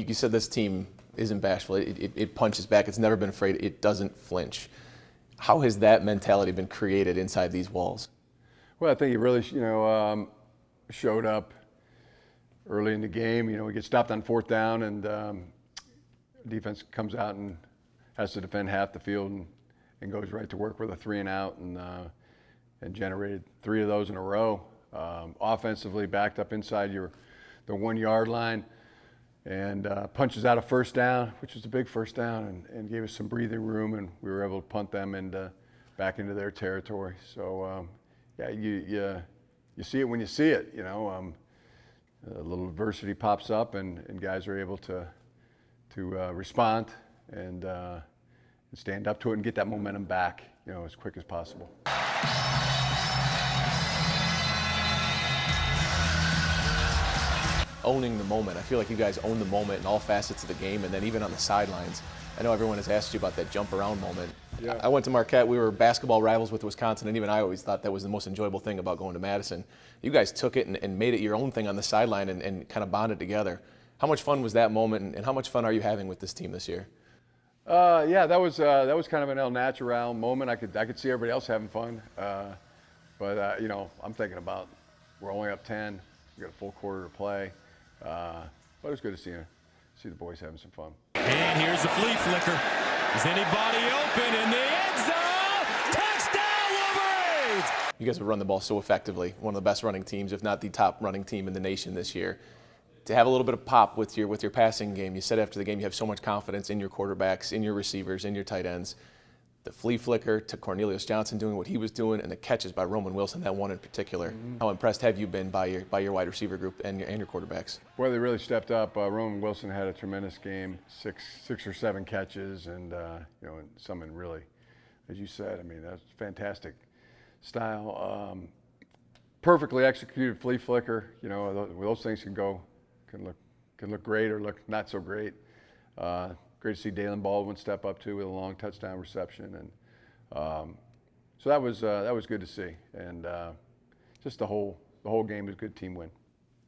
You said this team isn't bashful. It punches back. It's never been afraid. It doesn't flinch. How has that mentality been created inside these walls? Well, I think he really, showed up early in the game. We get stopped on fourth down, and defense comes out and has to defend half the field and goes right to work with a 3-and-out and generated 3 of those in a row. Offensively, backed up inside the 1-yard line and punches out a first down, which was a big first down, and gave us some breathing room, and we were able to punt them back into their territory. So, you see it when you see it. A little adversity pops up, and guys are able to respond and stand up to it and get that momentum back, as quick as possible. Owning the moment. I feel like you guys own the moment in all facets of the game, and then even on the sidelines. I know everyone has asked you about that jump around moment. Yeah. I went to Marquette. We were basketball rivals with Wisconsin, and even I always thought that was the most enjoyable thing about going to Madison. You guys took it and made it your own thing on the sideline and kind of bonded together. How much fun was that moment, and how much fun are you having with this team this year? That was kind of an El Natural moment. I could see everybody else having fun, but I'm thinking about we're only up 10. We got a full quarter to play, but it was good to see the boys having some fun. And here's the flea flicker. Is anybody open in the end zone? Touchdown, Wolverines! You guys have run the ball so effectively. One of the best running teams, if not the top running team in the nation this year. To have a little bit of pop with your passing game, you said after the game you have so much confidence in your quarterbacks, in your receivers, in your tight ends. The flea flicker to Cornelius Johnson doing what he was doing, and the catches by Roman Wilson, that one in particular. Mm-hmm. How impressed have you been by your wide receiver group and your quarterbacks? Boy, they really stepped up. Roman Wilson had a tremendous game, six or seven catches, and and some in really, as you said, that's fantastic style. Perfectly executed flea flicker. Those things can look great or look not so great. Great to see Dalen Baldwin step up too with a long touchdown reception, and so that was good to see. And just the whole game was a good team win.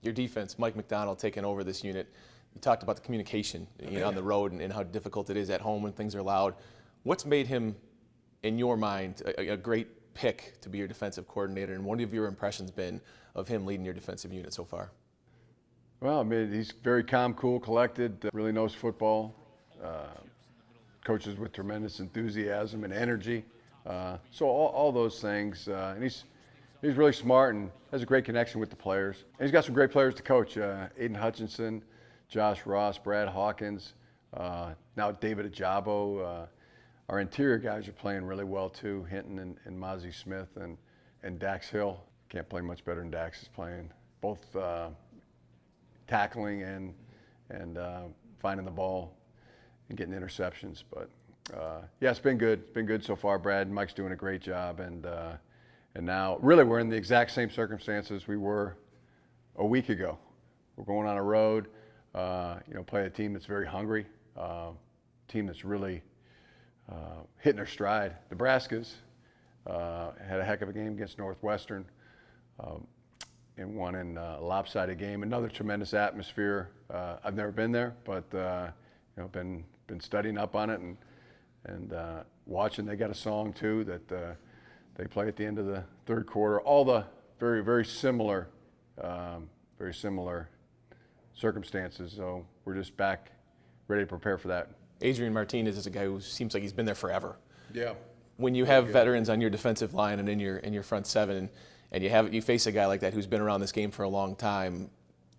Your defense, Mike McDonald taking over this unit. You talked about the communication on the road and how difficult it is at home when things are loud. What's made him, in your mind, a great pick to be your defensive coordinator, and what have your impressions been of him leading your defensive unit so far? Well, he's very calm, cool, collected, really knows football, coaches with tremendous enthusiasm and energy. So all those things, and he's really smart and has a great connection with the players. And he's got some great players to coach, Aiden Hutchinson, Josh Ross, Brad Hawkins, now David Ajabo. Our interior guys are playing really well too, Hinton and Mozzie Smith and Dax Hill. Can't play much better than Dax is playing. Both tackling and finding the ball and getting interceptions. But it's been good. It's been good so far. Brad and Mike's doing a great job, and now really we're in the exact same circumstances we were a week ago. We're going on a road, play a team that's very hungry, team that's really hitting their stride. Nebraska's had a heck of a game against Northwestern. And won in a lopsided game. Another tremendous atmosphere. I've never been there, but been studying up on it and watching. They got a song too that they play at the end of the third quarter. All the very, very similar circumstances. So we're just back, ready to prepare for that. Adrian Martinez is a guy who seems like he's been there forever. Yeah. When you have veterans on your defensive line and in your front seven, and you face a guy like that who's been around this game for a long time,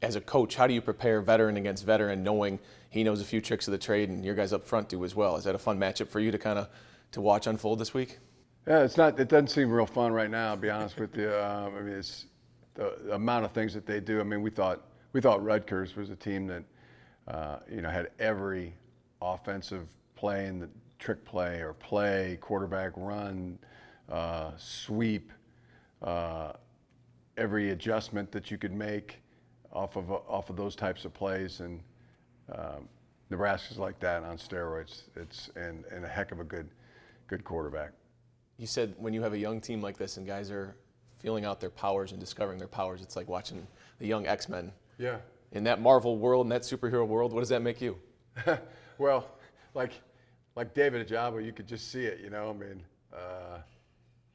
as a coach, how do you prepare veteran against veteran, knowing he knows a few tricks of the trade and your guys up front do as well? Is that a fun matchup for you to watch unfold this week? Yeah, it doesn't seem real fun right now, to be honest with you. It's the amount of things that they do. We thought Rutgers was a team that had every offensive play in the trick play or play, quarterback run, sweep. Every adjustment that you could make off of those types of plays, and Nebraska's like that on steroids. It's and a heck of a good quarterback. You said when you have a young team like this and guys are feeling out their powers and discovering their powers, it's like watching the young X-Men. Yeah. In that Marvel world, in that superhero world, what does that make you? Well, like David Ajabo, you could just see it, you know. I mean,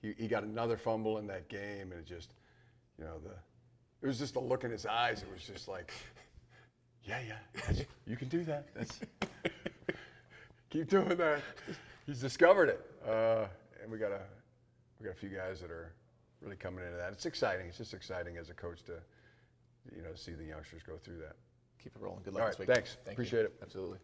he got another fumble in that game, and it just, you know, it was just the look in his eyes. It was just like, yeah, you can do that. Keep doing that. He's discovered it, and we got a few guys that are really coming into that. It's exciting. It's just exciting as a coach to, you know, see the youngsters go through that. Keep it rolling. Good luck All this right, week. thanks. Thank Appreciate you. it. Absolutely.